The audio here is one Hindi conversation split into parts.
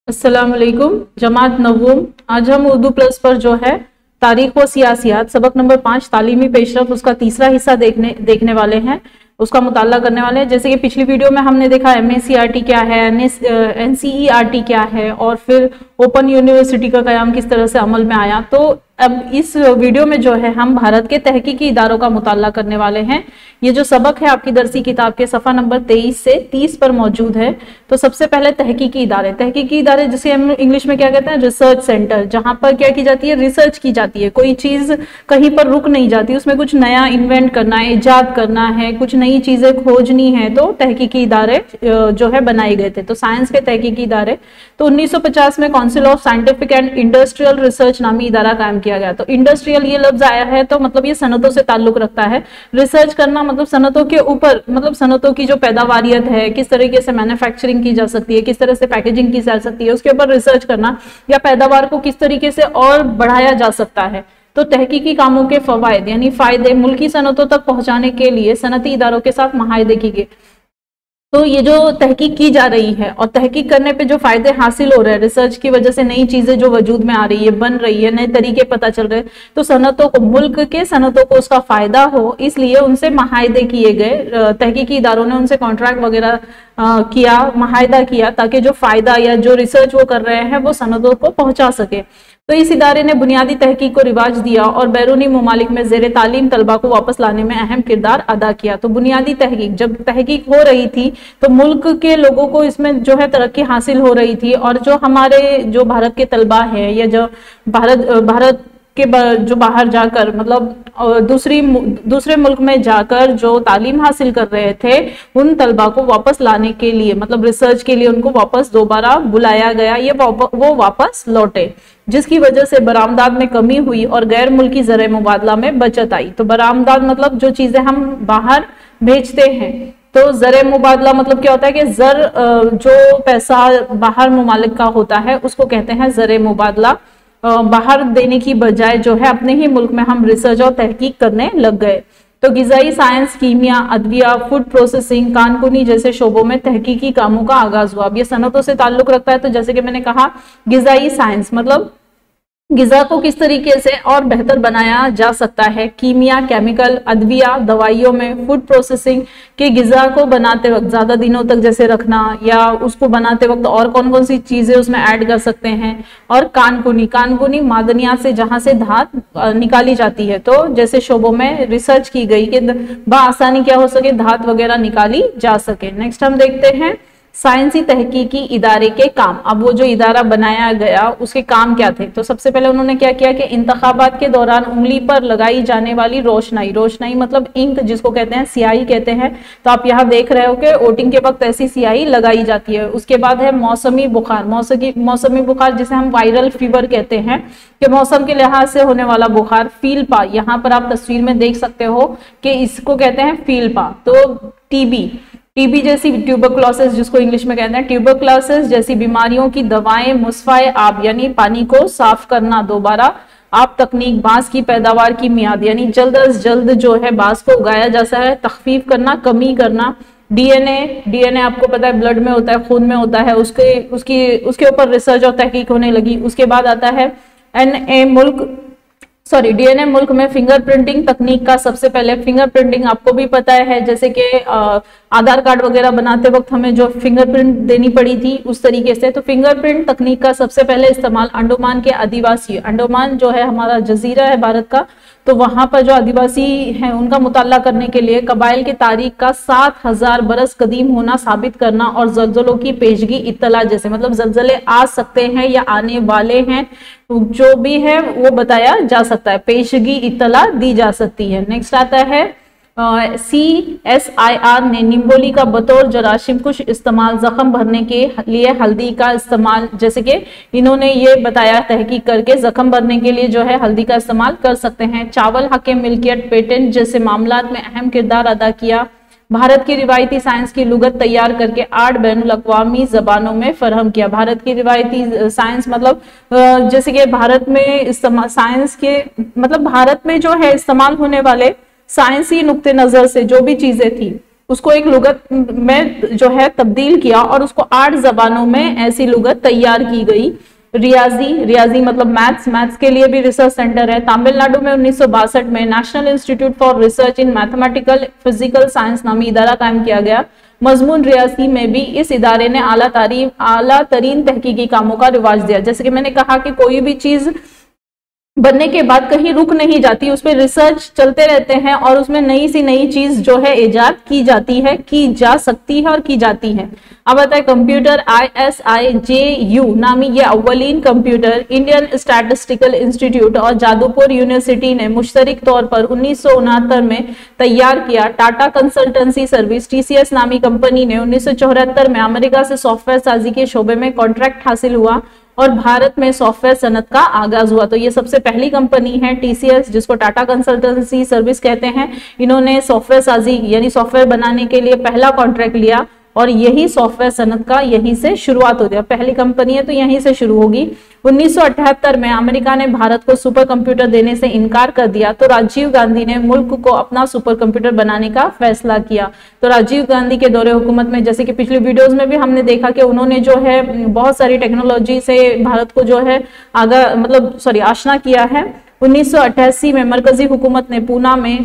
अस्सलाम वालेकुम। जमात नवूम। आज हम उर्दू प्लस पर जो है तारीख व सियासियात सबक नंबर 5 तालीमी पेशरफ उसका तीसरा हिस्सा देखने वाले हैं, उसका मुताला करने वाले हैं। जैसे कि पिछली वीडियो में हमने देखा MACRT क्या है, NCERT क्या है और फिर ओपन यूनिवर्सिटी का कयाम किस तरह से अमल में आया। तो अब इस वीडियो में जो है हम भारत के तहकीकी इदारों का मुताला करने वाले हैं। ये जो सबक है आपकी दरसी किताब के सफ़ा नंबर 23 से 30 पर मौजूद है। तो सबसे पहले तहकीकी इदारे जिसे हम इंग्लिश में क्या कहते हैं, रिसर्च सेंटर, जहां पर क्या की जाती है, रिसर्च की जाती है। कोई चीज कहीं पर रुक नहीं जाती, उसमें कुछ नया इन्वेंट करना है, इजाद करना है, कुछ नई चीजें खोजनी है, तो तहकीकी इदारे जो है बनाए गए थे। तो साइंस के तहकीकी इदारे, तो 1950 में council of scientific and industrial research नामी इदारा कायम किया गया। तो इंडस्ट्रियल ये लफ्ज आया है तो मतलब ये सनतों से ताल्लुक रखता है। रिसर्च करना मतलब सनतों के ऊपर, मतलब सनतों की जो पैदावारियत है, किस तरीके से मैन्युफैक्चरिंग की जा सकती है, किस तरह से पैकेजिंग की जा सकती है, उसके ऊपर रिसर्च करना, या पैदावार को किस तरीके से और बढ़ाया जा सकता है। तो तहकीकी कामों के फवायद यानी फायदे मुल्की सनतों तक पहुंचाने के लिए सनती इदारों के साथ महायदे की गए। तो ये जो तहकीक की जा रही है और तहकीक करने पे जो फायदे हासिल हो रहे हैं, रिसर्च की वजह से नई चीजें जो वजूद में आ रही है, बन रही है, नए तरीके पता चल रहे हैं, तो सनतों को, मुल्क के सनतों को उसका फायदा हो, इसलिए उनसे महायदे किए गए। तहकीकी इदारों ने उनसे कॉन्ट्रैक्ट वगैरह किया, महायदा किया, ताकि जो फायदा या जो रिसर्च वो कर रहे हैं वो सनतों को पहुंचा सके। तो इस इदारे ने बुनियादी तहकीक को रिवाज दिया और बैरूनी ममालिक में जेर तालीम तलबा को वापस लाने में अहम किरदार अदा किया। तो बुनियादी तहकीक, जब तहकीक हो रही थी तो मुल्क के लोगों को इसमें जो है तरक्की हासिल हो रही थी, और जो हमारे जो भारत के तलबा हैं या जो भारत के जो बाहर जाकर, मतलब दूसरे मुल्क में जाकर जो तालीम हासिल कर रहे थे, उन तलबा को वापस लाने के लिए, मतलब रिसर्च के लिए उनको वापस दोबारा बुलाया गया, ये वो वापस लौटे, जिसकी वजह से बरामदात में कमी हुई और गैर मुल्की ज़र मुबादला में बचत आई। तो बरामदात मतलब जो चीजें हम बाहर भेजते हैं, तो ज़र मुबादला मतलब क्या होता है कि जो पैसा बाहर मुमालिक का होता है उसको कहते हैं ज़र मुबादला। बाहर देने की बजाय जो है अपने ही मुल्क में हम रिसर्च और तहकीक करने लग गए। तो गिजाई साइंस, कीमिया, अदविया, फूड प्रोसेसिंग, कानकुनी जैसे शोबों में तहकीकी कामों का आगाज हुआ। अब ये सनतों से ताल्लुक रखता है। तो जैसे कि मैंने कहा, गिजाई साइंस मतलब गिजा को किस तरीके से और बेहतर बनाया जा सकता है, कीमिया, केमिकल, अदविया, दवाइयों में, फूड प्रोसेसिंग के गिजा को बनाते वक्त ज्यादा दिनों तक जैसे रखना, या उसको बनाते वक्त और कौन कौन सी चीजें उसमें ऐड कर सकते हैं। और कानकुनी मादनियात से जहां से धात निकाली जाती है, तो जैसे शोबों में रिसर्च की गई कि बआसानी क्या हो सके, धात वगैरह निकाली जा सके। नेक्स्ट हम देखते हैं साइंसी तहकीकी इदारे के काम। अब वो जो इदारा बनाया गया उसके काम क्या थे। तो सबसे पहले उन्होंने क्या किया कि इंतखाबात के दौरान उंगली पर लगाई जाने वाली रोशनाई मतलब इंक, जिसको कहते हैं, स्याही कहते हैं। तो आप यहाँ देख रहे हो कि वोटिंग के वक्त ऐसी स्याही लगाई जाती है। उसके बाद है मौसमी बुखार जिसे हम वायरल फीवर कहते हैं, कि मौसम के लिहाज से होने वाला बुखार। फीलपा, यहाँ पर आप तस्वीर में देख सकते हो कि इसको कहते हैं फीलपा। तो टीबी जैसी, ट्यूबरक्लोसिस जिसको इंग्लिश में कहते हैं, ट्यूबरक्लोसिस जैसी बीमारियों की दवाएं, मुस्फाए आब यानी पानी को साफ करना दोबारा, आप तकनीक, बांस की पैदावार की मियाद यानी जल्द अज जल्द जो है बांस को उगाया जा सकता है, तखफीफ करना, कमी करना। डीएनए आपको पता है ब्लड में होता है, खून में होता है, उसके ऊपर रिसर्च और तहकीक होने लगी। उसके बाद आता है डीएनए मुल्क में फिंगरप्रिंटिंग तकनीक का सबसे पहले, फिंगरप्रिंटिंग आपको भी पता है, जैसे कि आधार कार्ड वगैरह बनाते वक्त हमें जो फिंगरप्रिंट देनी पड़ी थी उस तरीके से। तो फिंगरप्रिंट तकनीक का सबसे पहले इस्तेमाल अंडमान के आदिवासी, अंडमान जो है हमारा जजीरा है भारत का, तो वहां पर जो आदिवासी हैं उनका मुताला करने के लिए कबाइल की तारीख का 7000 बरस कदीम होना साबित करना, और जल्जलों की पेशगी इत्तला जैसे, मतलब जल्जले आ सकते हैं या आने वाले हैं, जो भी है वो बताया जा सकता है, पेशगी इत्तला दी जा सकती है। नेक्स्ट आता है CSIR ने निम्बोली का बतौर जराशिम कुश इस्तेमाल, जख्म भरने के लिए हल्दी का इस्तेमाल, जैसे कि इन्होंने ये बताया तहकीक करके जख्म भरने के लिए जो है हल्दी का इस्तेमाल कर सकते हैं। चावल हक मिल्कियत, पेटेंट जैसे मामलात में अहम किरदार अदा किया। भारत की रिवायती साइंस की लुगत तैयार करके 8 बैनुल अक़वामी जबानों में फरहम किया। भारत की रिवायती साइंस मतलब जैसे कि भारत में साइंस के मतलब भारत में जो है इस्तेमाल होने वाले साइंसी नुक्ते नजर से जो भी चीजें थी उसको एक लुगत में जो है तब्दील किया और उसको 8 जबानों में ऐसी लुगत तैयार की गई। रियाजी मतलब मैथ्स के लिए भी रिसर्च सेंटर है। तमिलनाडु में 1962 में national institute for research in mathematical physical science नामी इदारा कायम किया गया। मजमून रियासी में भी इस इदारे ने आला तरीन तहकीकी कामों का रिवाज दिया। जैसे कि मैंने कहा कि कोई भी चीज बनने के बाद कहीं रुक नहीं जाती, उस पर रिसर्च चलते रहते हैं और उसमें नई सी नई चीज जो है इजाद की जाती है, की जा सकती है और की जाती है। अब आता है कंप्यूटर। ISIJU नामी ये अव्वलीन कंप्यूटर इंडियन स्टैटिस्टिकल इंस्टीट्यूट और जादवपुर यूनिवर्सिटी ने मुश्तरक तौर पर 1969 में तैयार किया। टाटा कंसल्टेंसी सर्विस TCS नामी कंपनी ने 1974 में अमेरिका से सॉफ्टवेयर साजी के शोबे में कॉन्ट्रैक्ट हासिल हुआ और भारत में सॉफ्टवेयर सनत का आगाज हुआ। तो ये सबसे पहली कंपनी है TCS, जिसको टाटा कंसल्टेंसी सर्विस कहते हैं। इन्होंने सॉफ्टवेयर साजी यानी सॉफ्टवेयर बनाने के लिए पहला कॉन्ट्रैक्ट लिया और यही सॉफ्टवेयर सनत का यहीं से शुरुआत होती है। पहली कंपनी है तो यहीं से शुरू होगी। 1978 में अमेरिका ने भारत को सुपर कंप्यूटर देने से इनकार कर दिया तो राजीव गांधी ने मुल्क को अपना सुपर कंप्यूटर बनाने का फैसला किया। तो राजीव गांधी के दौरे हुकूमत में, जैसे कि पिछले वीडियोस में भी हमने देखा कि उन्होंने जो है बहुत सारी टेक्नोलॉजी से भारत को जो है आशना किया है। 1988 में मरकजी हुकूमत ने पूना में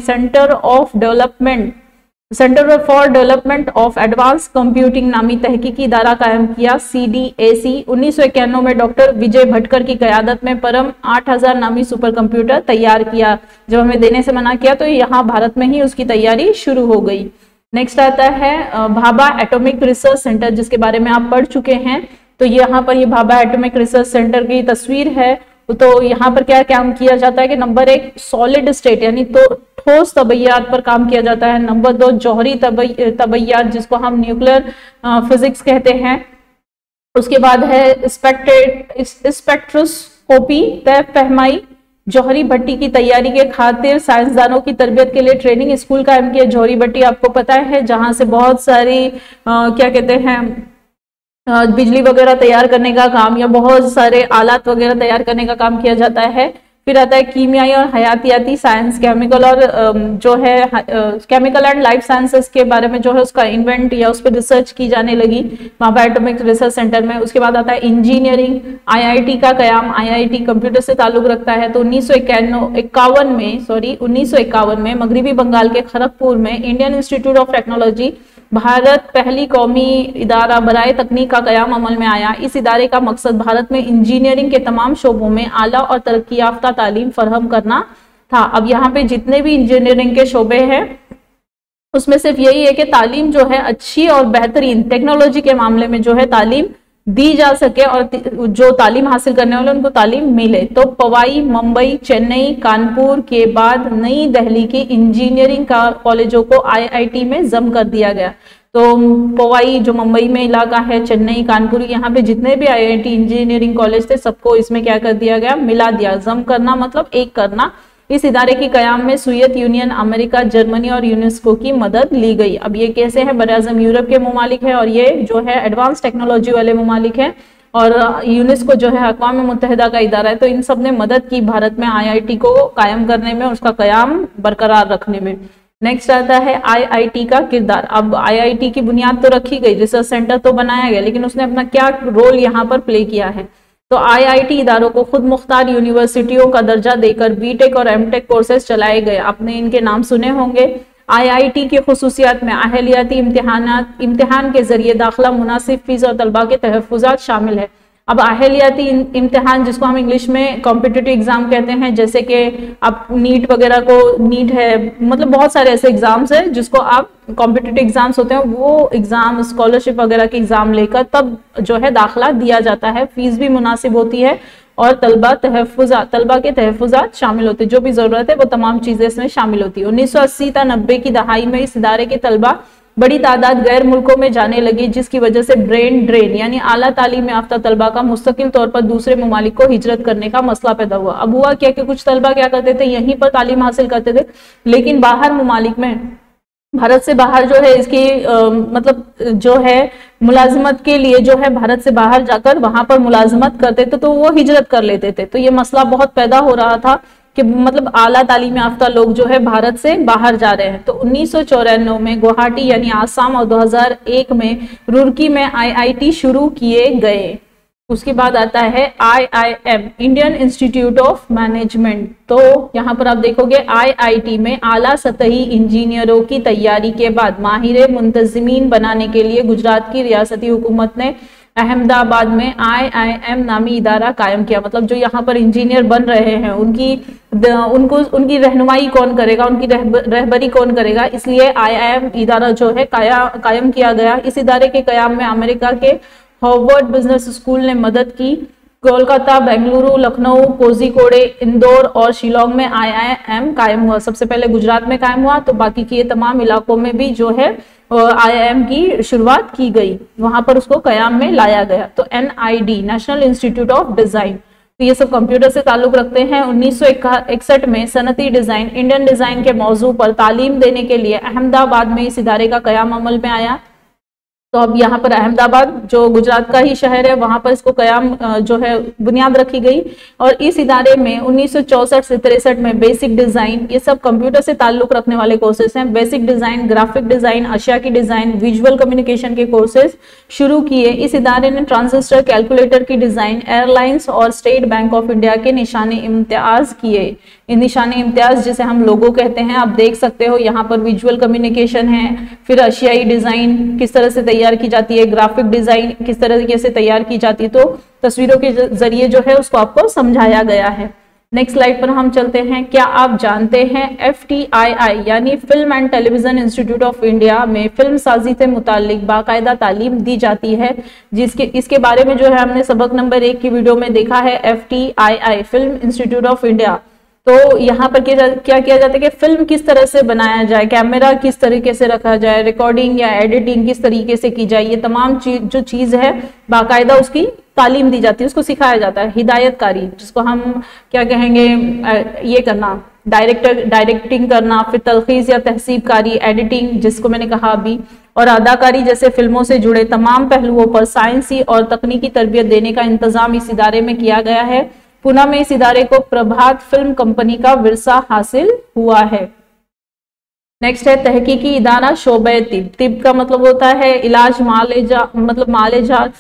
centre for development of advance computing नामी तहकीकी इदारा कायम किया CDAC। 1991 में डॉक्टर विजय भटकर की क़यादत में परम 8000 नामी सुपर कंप्यूटर तैयार किया। जब हमें देने से मना किया तो यहाँ भारत में ही उसकी तैयारी शुरू हो गई। नेक्स्ट आता है भाभा एटॉमिक रिसर्च सेंटर, जिसके बारे में आप पढ़ चुके हैं। तो यहाँ पर ये भाभा एटॉमिक रिसर्च सेंटर की तस्वीर है। तो यहाँ पर क्या काम किया जाता है कि नंबर 1 सॉलिड स्टेट यानी तो ठोस तबैयात पर काम किया जाता है। नंबर 2 जौहरी तबैयात जिसको हम न्यूक्लियर फिजिक्स कहते हैं। उसके बाद है स्पेक्ट्रोस्कोपी तय फहमाई जौहरी भट्टी की तैयारी के खातिर साइंसदानों की तरबियत के लिए ट्रेनिंग स्कूल कायम किया। जौहरी भट्टी आपको पता है जहां से बहुत सारी क्या कहते हैं बिजली वगैरह तैयार करने का काम या बहुत सारे आलात वगैरह तैयार करने का काम किया जाता है। फिर आता है कीमियाई और हयातियाती साइंस, केमिकल और जो है केमिकल एंड लाइफ साइंसेस के बारे में जो है उसका इन्वेंट या उस पर रिसर्च की जाने लगी भाभा एटॉमिक रिसर्च सेंटर में। उसके बाद आता है इंजीनियरिंग। IIT का कयाम, IIT कंप्यूटर से ताल्लुक रखता है। तो 1951 में मगरबी बंगाल के खड़गपुर में Indian institute of technology Bharat पहली कौमी इदारा बराए तकनीक का कयाम अमल में आया। इस इदारे का मकसद भारत में इंजीनियरिंग के तमाम शोबों में आला और तरक्की याफ्ता तालीम फराहम करना था। अब यहाँ पे जितने भी इंजीनियरिंग के शोबे हैं उसमें सिर्फ यही है कि तालीम जो है अच्छी और बेहतरीन टेक्नोलॉजी के मामले में जो है तालीम दी जा सके और जो तालीम हासिल करने वाले उनको तालीम मिले। तो पवाई, मुंबई, चेन्नई, कानपुर के बाद नई दिल्ली के इंजीनियरिंग का कॉलेजों को IIT में जम कर दिया गया। तो पवाई जो मुंबई में इलाका है, चेन्नई, कानपुर, यहाँ पे जितने भी IIT इंजीनियरिंग कॉलेज थे सबको इसमें क्या कर दिया गया, मिला दिया। जम करना मतलब एक करना। इस इदारे के कयाम में सोवियत यूनियन, अमेरिका, जर्मनी और यूनेस्को की मदद ली गई। अब ये कैसे है, बराज़म यूरोप के ममालिक है और ये जो है एडवांस टेक्नोलॉजी वाले ममालिक है और यूनेस्को जो है अक़वाम मुत्तहिदा का इदारा है। तो इन सब ने मदद की भारत में IIT को कायम करने में, उसका कयाम बरकरार रखने में। नेक्स्ट आता है IIT का किरदार। अब IIT की बुनियाद तो रखी गई, रिसर्च सेंटर तो बनाया गया, लेकिन उसने अपना क्या रोल यहाँ पर प्ले किया है। तो IIT इदारों को खुद मुख्तार यूनिवर्सिटियों का दर्जा देकर BTech और MTech कोर्सेज चलाए गए। आपने इनके नाम सुने होंगे। IIT की खुसूसियात में अहलियाती इम्तिहान के जरिए दाखिला, मुनासिब फीस और तलबा के तहफ़्फ़ुज़ात शामिल है। अब अहलियाती इम्तिहान जिसको हम इंग्लिश में कॉम्पिटिटिव एग्जाम कहते हैं, जैसे कि आप नीट वगैरह को, नीट है मतलब बहुत सारे ऐसे एग्जाम्स हैं जिसको आप कॉम्पिटिटिव एग्जाम्स होते हैं, वो एग्जाम स्कॉलरशिप वगैरह के एग्जाम लेकर तब जो है दाखिला दिया जाता है। फीस भी मुनासिब होती है और तलबा के तहफ़्फ़ुज़ात शामिल होते हैं, जो भी जरूरत है वो तमाम चीजें इसमें शामिल होती है। 1980 ta 90 की दहाई में इस इदारे के तलबा बड़ी तादाद गैर मुल्कों में जाने लगी, जिसकी वजह से ब्रेन ड्रेन यानी आला तालीम याफ्ता तलबा का मुस्तकिल तौर पर दूसरे ममालिक को हिजरत करने का मसला पैदा हुआ। अब हुआ क्या कि कुछ तलबा क्या करते थे, यहीं पर तालीम हासिल करते थे, लेकिन बाहर ममालिक में, भारत से बाहर जो है इसकी मतलब जो है मुलाजमत के लिए जो है भारत से बाहर जाकर वहां पर मुलाजमत करते थे, तो वो हिजरत कर लेते थे। तो ये मसला बहुत पैदा हो रहा था कि मतलब आला तालीम याफ्ता लोग जो है भारत से बाहर जा रहे हैं। तो 1994 में गुवाहाटी यानी आसाम और 2001 में रुड़की में IIT शुरू किए गए। उसके बाद आता है IIM, Indian institute of management. तो यहाँ पर आप देखोगे IIT में आला सतही इंजीनियरों की तैयारी के बाद माहिर मुंतजिमीन बनाने के लिए गुजरात की रियासती हुकूमत ने अहमदाबाद में IIM नामी इदारा कायम किया। मतलब जो यहाँ पर इंजीनियर बन रहे हैं उनकी रहनुमाई कौन करेगा, उनकी रहबरी कौन करेगा, इसलिए IIM इदारा जो है कायम किया गया। इस इदारे के कयाम में अमेरिका के हार्वर्ड बिजनेस स्कूल ने मदद की। कोलकाता, बेंगलुरु, लखनऊ, कोझिकोड, इंदौर और शिलोंग में IIM कायम हुआ। सबसे पहले गुजरात में कायम हुआ, तो बाकी के तमाम इलाकों में भी जो है IIM की शुरुआत की गई, वहां पर उसको कयाम में लाया गया। तो NID, national institute of design, तो ये सब कंप्यूटर से ताल्लुक रखते हैं। 1961 में सनती डिजाइन, इंडियन डिजाइन के मौजू पर तालीम देने के लिए अहमदाबाद में इस इदारे का कयाम अमल में आया। तो अब यहाँ पर अहमदाबाद जो गुजरात का ही शहर है, वहां पर इसको कयाम जो है बुनियाद रखी गई। और इस इदारे में 1964 से 63 में बेसिक डिजाइन, ये सब कंप्यूटर से ताल्लुक रखने वाले कोर्सेज हैं। बेसिक डिजाइन, ग्राफिक डिजाइन, अशिया की डिजाइन, विजुअल कम्युनिकेशन के कोर्सेज शुरू किए। इस इदारे ने ट्रांजिस्टर, कैलकुलेटर की डिजाइन, एयरलाइंस और स्टेट बैंक ऑफ इंडिया के निशाने इम्तियाज किए। इन निशाने इम्तियाज जिसे हम लोगो कहते हैं, आप देख सकते हो यहाँ पर विजुअल कम्युनिकेशन है, फिर अशियाई डिजाइन किस तरह से तैयार की जाती है, ग्राफिक डिजाइन किस तरीके से तैयार की जाती है, तो तस्वीरों के जरिए जो है उसको आपको समझाया गया है। नेक्स्ट स्लाइड पर हम चलते हैं। क्या आप जानते हैं FTII यानी film and television institute of India में फिल्म साजी से मुतालिक बाकायदा तालीम दी जाती है, इसके बारे में जो है हमने सबक नंबर 1 की वीडियो में देखा है। FTII, film institute of India. तो यहाँ पर क्या किया जाता है कि फिल्म किस तरह से बनाया जाए, कैमरा किस तरीके से रखा जाए, रिकॉर्डिंग या एडिटिंग किस तरीके से की जाए, ये तमाम जो चीज है बाकायदा उसकी तालीम दी जाती है, उसको सिखाया जाता है। हिदायतकारी, जिसको हम क्या कहेंगे, ये करना, डायरेक्टिंग करना, फिर तलखीस या तहसीबकारी, एडिटिंग जिसको मैंने कहा अभी, और अदाकारी जैसे फिल्मों से जुड़े तमाम पहलुओं पर साइंसी और तकनीकी तरबियत देने का इंतजाम इस इदारे में किया गया है। पुणे में इस इदारे को प्रभात फिल्म कंपनी का विरसा हासिल हुआ है। नेक्स्ट है तहकीकी इदारा शोबे तिब। तिब का मतलब होता है इलाज, मालेजात,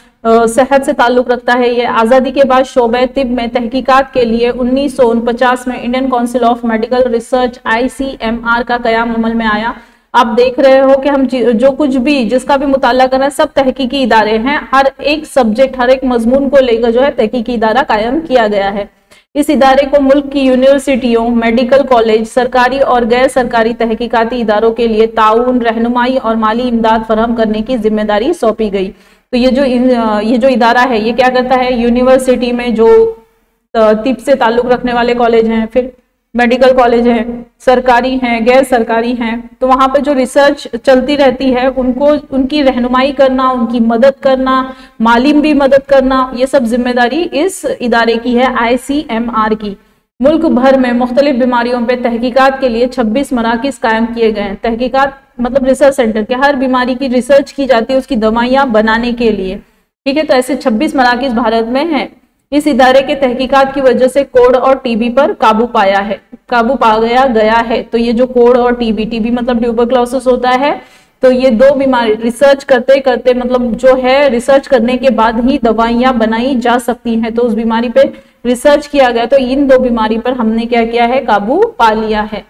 सेहत से ताल्लुक रखता है। ये आजादी के बाद शोबे तिब में तहकीकात के लिए 1949 में Indian council of medical research ICMR का कयाम अमल में आया। आप देख रहे हो कि हम जो कुछ भी जिसका भी मुताला कर रहे हैं सब तहकीकी इदारे हैं। हर एक सब्जेक्ट, हर एक मजमून को लेकर जो है तहकीकी इदारा कायम किया गया है। इस इदारे को मुल्क की यूनिवर्सिटियों, मेडिकल कॉलेज, सरकारी और गैर सरकारी तहकीकाती इदारों के लिए ताउन, रहनुमाई और माली इमदाद फराहम करने की जिम्मेदारी सौंपी गई। तो ये जो इदारा है ये क्या करता है, यूनिवर्सिटी में जो तिब से ताल्लुक रखने वाले कॉलेज हैं, फिर मेडिकल कॉलेज हैं, सरकारी हैं, गैर सरकारी हैं, तो वहां पर जो रिसर्च चलती रहती है उनकी रहनुमाई करना, उनकी मदद करना, माली भी मदद करना, ये सब जिम्मेदारी इस इदारे की है, ICMR की। मुल्क भर में मुख्तलिफ बीमारियों पे तहकीकात के लिए 26 मराकिज कायम किए गए हैं। तहकीकात मतलब रिसर्च सेंटर के, हर बीमारी की रिसर्च की जाती है उसकी दवाइयां बनाने के लिए, ठीक है। तो ऐसे 26 मराकिज भारत में हैं। इस इदारे के तहकीकात की वजह से कोढ़ और टीबी पर काबू पाया गया है। तो ये जो कोढ़ और टीबी मतलब ट्यूबरक्लोसिस होता है, तो ये दो बीमारी रिसर्च करते करते मतलब जो है रिसर्च करने के बाद ही दवाइयां बनाई जा सकती हैं। तो उस बीमारी पे रिसर्च किया गया, तो इन दो बीमारी पर हमने क्या किया है, काबू पा लिया है।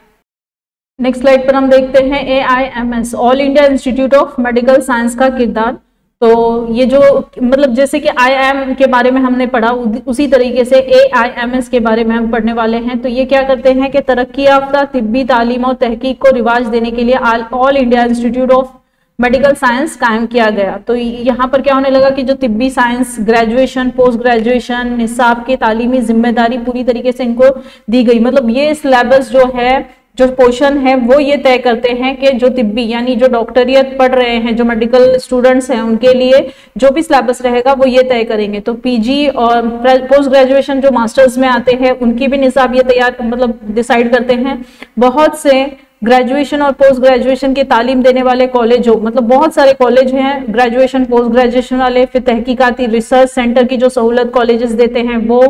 नेक्स्ट स्लाइड पर हम देखते हैं AIMS, all India institute of medical science का किरदार। तो ये जो मतलब जैसे कि IIM के बारे में हमने पढ़ा, उसी तरीके से AIMS के बारे में हम पढ़ने वाले हैं। तो ये क्या करते हैं कि तरक्की याफ्ता तिब्बी तालीम और तहकीक को रिवाज देने के लिए all India institute of medical science कायम किया गया। तो यहाँ पर क्या होने लगा कि जो तिब्बी साइंस, ग्रेजुएशन, पोस्ट ग्रेजुएशन, निसाब की तालीमी जिम्मेदारी पूरी तरीके से इनको दी गई। मतलब ये सिलेबस जो है, जो पोर्शन है, वो ये तय करते हैं कि जो तिब्बी यानी जो डॉक्टरियत पढ़ रहे हैं, जो मेडिकल स्टूडेंट्स हैं, उनके लिए जो भी सिलेबस रहेगा वो ये तय करेंगे। तो PG और पोस्ट ग्रेजुएशन जो मास्टर्स में आते हैं उनकी भी निसाब ये तैयार मतलब डिसाइड करते हैं। बहुत से ग्रेजुएशन और पोस्ट ग्रेजुएशन की तालीम देने वाले कॉलेज हो, मतलब बहुत सारे कॉलेज हैं ग्रेजुएशन पोस्ट ग्रेजुएशन वाले, फिर तहकीकाती रिसर्च सेंटर की जो सहूलत कॉलेजेस देते हैं वो,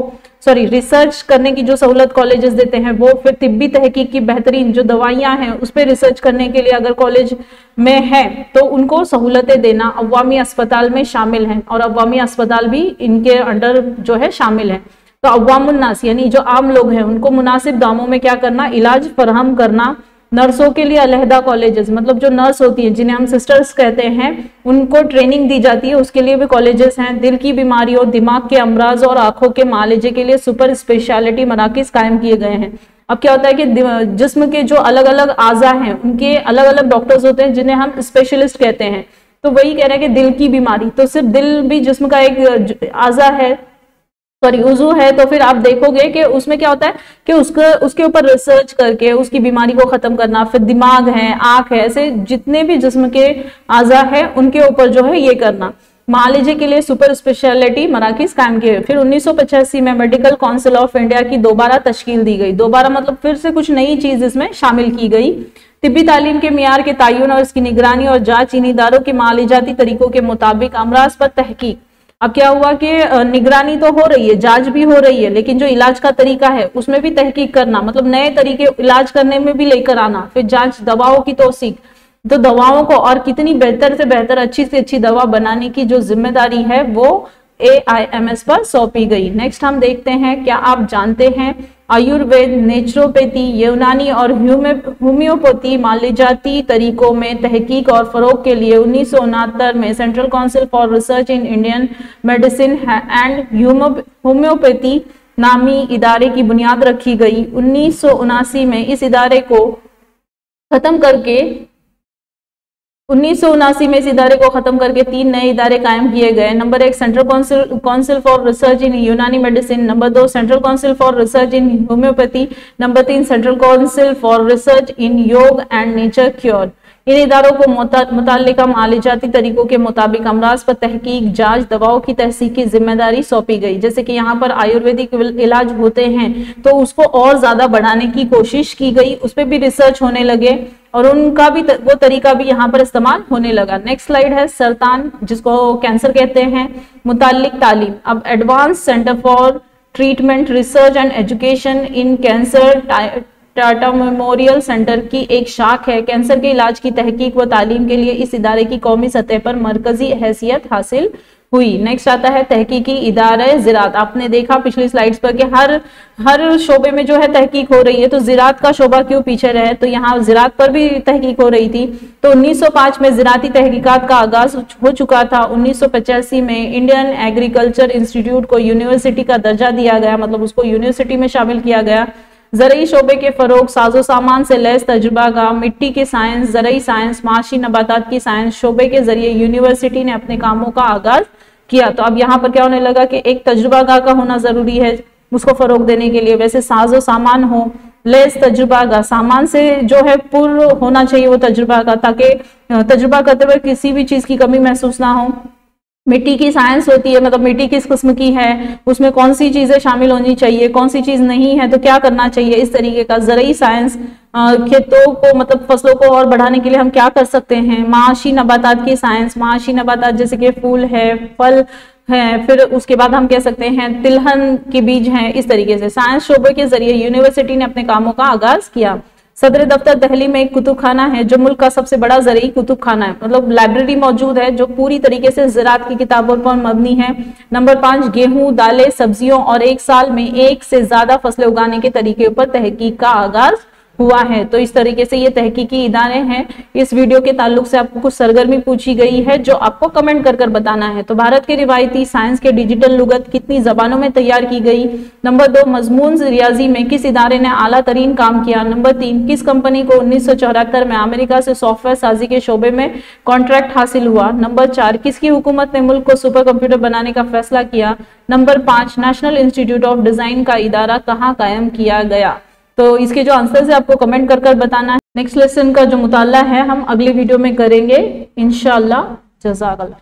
सॉरी रिसर्च करने की जो सहूलत कॉलेजेस देते हैं वो, फिर तिब्बी तहकीक की बेहतरीन जो दवाइयां हैं उस पर रिसर्च करने के लिए अगर कॉलेज में है तो उनको सहूलतें देना अवामी अस्पताल में शामिल है, और अवामी अस्पताल भी इनके अंडर जो है शामिल है। तो अवामुन्नास यानी जो आम लोग हैं उनको मुनासिब दामों में क्या करना, इलाज फराहम करना। नर्सों के लिए अलहदा कॉलेजेस, मतलब जो नर्स होती हैं जिन्हें हम सिस्टर्स कहते हैं उनको ट्रेनिंग दी जाती है, उसके लिए भी कॉलेजेस हैं। दिल की बीमारियों, दिमाग के अमराज और आंखों के मालिजे के लिए सुपर स्पेशलिटी मराकज कायम किए गए हैं। अब क्या होता है कि जिस्म के जो अलग अलग आज़ा हैं उनके अलग अलग डॉक्टर्स होते हैं जिन्हें हम स्पेशलिस्ट कहते हैं। तो वही कह रहे हैं कि दिल की बीमारी, तो सिर्फ दिल भी जिस्म का एक आज़ा है, सॉरी उजू है, तो फिर आप देखोगे कि उसमें क्या होता है कि उसके ऊपर रिसर्च करके उसकी बीमारी को खत्म करना। फिर दिमाग है, आंख है, ऐसे जितने भी जिस्म के आज़ा है उनके ऊपर जो है ये करना। मालिजे के लिए सुपर स्पेशलिटी मराकज कायम किए। फिर 1985 में मेडिकल काउंसिल ऑफ इंडिया की दोबारा तश्कील दी गई। दोबारा मतलब फिर से कुछ नई चीज इसमें शामिल की गई। तिब्बी तालीम के मियार के तयन और इसकी निगरानी और जांच इन इदारों के मालिजाती तरीकों के मुताबिक अमराज पर तहकीक। अब क्या हुआ कि निगरानी तो हो रही है, जांच भी हो रही है, लेकिन जो इलाज का तरीका है उसमें भी तहकीक करना, मतलब नए तरीके इलाज करने में भी लेकर आना। फिर जांच, दवाओं की तौसीक, तो दवाओं को और कितनी बेहतर से बेहतर, अच्छी से अच्छी दवा बनाने की जो जिम्मेदारी है वो AIMS पर सौंपी गई। नेक्स्ट हम देखते हैं, क्या आप जानते हैं आयुर्वेद, नेचुरोपैथी, यूनानी और होम्योपैथी मालिजाती तरीकों में तहकीक और फरोग के लिए 1969 में central council for research in Indian medicine and homeopathy नामी इदारे की बुनियाद रखी गई। 1979 में इस इदारे को खत्म करके 3 नए इदारे कायम किए गए। Number 1 central council for research in Unani medicine, number 2 central council for research in homeopathy, number 3 central council for research in yoga and nature cure. इन इदारों को मुताल्लिका मालिजाती तरीकों के मुताबिक अमराज पर तहकीक, जांच, दवाओं की तहसीक की जिम्मेदारी सौंपी गई। जैसे कि यहाँ पर आयुर्वेदिक इलाज होते हैं तो उसको और ज्यादा बढ़ाने की कोशिश की गई, उस पर भी रिसर्च होने लगे और उनका भी वो तरीका भी यहाँ पर इस्तेमाल होने लगा। नेक्स्ट स्लाइड है सरतान, जिसको कैंसर कहते हैं, मुताल्लिक तालीम। अब advance centre for treatment research and education in cancer Tata memorial centre की एक शाख है। कैंसर के इलाज की तहकीक व तालीम के लिए इस इदारे की कौमी सतह पर मरकजी हैसियत हासिल हुई। नेक्स्ट आता है तहकीकी इदारा ज़राअत। आपने देखा पिछली स्लाइड्स पर कि हर शोबे में जो है तहकीक हो रही है, तो ज़राअत का शोबा क्यों पीछे रहे, तो यहाँ ज़राअत पर भी तहकीक हो रही थी। तो 1905 में ज़राअती तहकीकात का आगाज हो चुका था। 1985 में इंडियन एग्रीकल्चर इंस्टीट्यूट को यूनिवर्सिटी का दर्जा दिया गया, मतलब उसको यूनिवर्सिटी में शामिल किया गया। ज़रई शोबे के फरोग, साजो सामान से लैस तजुर्बागाह, मिट्टी के साइंस, ज़रई साइंस, माशी नबातात की साइंस शोबे के जरिए यूनिवर्सिटी ने अपने कामों का आगाज किया। तो अब यहाँ पर क्या होने लगा कि एक तजुर्बागाह का होना जरूरी है उसको फरोग देने के लिए। वैसे साजो सामान हो, लेस तजुर्बागाह, सामान से जो है पूर्ण होना चाहिए वो तजुर्बागाह, ताकि तजुर्बा करते हुए किसी भी चीज की कमी महसूस ना हो। मिट्टी की साइंस होती है, मतलब मिट्टी किस किस्म की है, उसमें कौन सी चीजें शामिल होनी चाहिए, कौन सी चीज नहीं है तो क्या करना चाहिए, इस तरीके का। ज़रई साइंस, खेतों को मतलब फसलों को और बढ़ाने के लिए हम क्या कर सकते हैं। माशी नबातात की साइंस, माशी नबातात जैसे कि फूल है, फल है, फिर उसके बाद हम कह सकते हैं तिलहन के बीज हैं। इस तरीके से साइंस शोबे के जरिए यूनिवर्सिटी ने अपने कामों का आगाज किया। सदर दफ्तर दिल्ली में एक कुतुब खाना है जो मुल्क का सबसे बड़ा ज़रई कुतुब खाना है, मतलब लाइब्रेरी मौजूद है जो पूरी तरीके से ज़राअत की किताबों पर मबनी है। नंबर 5 गेहूं, दालें, सब्जियों और एक साल में एक से ज्यादा फसलें उगाने के तरीके पर तहकीक का आगाज हुआ है। तो इस तरीके से ये तहकीकी इदारे हैं। इस वीडियो के ताल्लुक से आपको कुछ सरगर्मी पूछी गई है जो आपको कमेंट कर बताना है। तो भारत के रिवायती साइंस के डिजिटल लुगत कितनी जबानों में तैयार की गई। नंबर 2 मजमून रियाजी में किस इदारे ने आला तरीन काम किया। नंबर 3 किस कंपनी को 1974 में अमेरिका से सॉफ्टवेयर साजी के शोबे में कॉन्ट्रैक्ट हासिल हुआ। नंबर 4 किसकी हुकूमत ने मुल्क को सुपर कंप्यूटर बनाने का फैसला किया। Number 5 national institute of design का इदारा कहाँ कायम किया गया। तो इसके जो आंसर है आपको कमेंट कर बताना है। नेक्स्ट लेसन का जो मुताला है हम अगले वीडियो में करेंगे इंशाअल्लाह। जज़ाकल्लाह।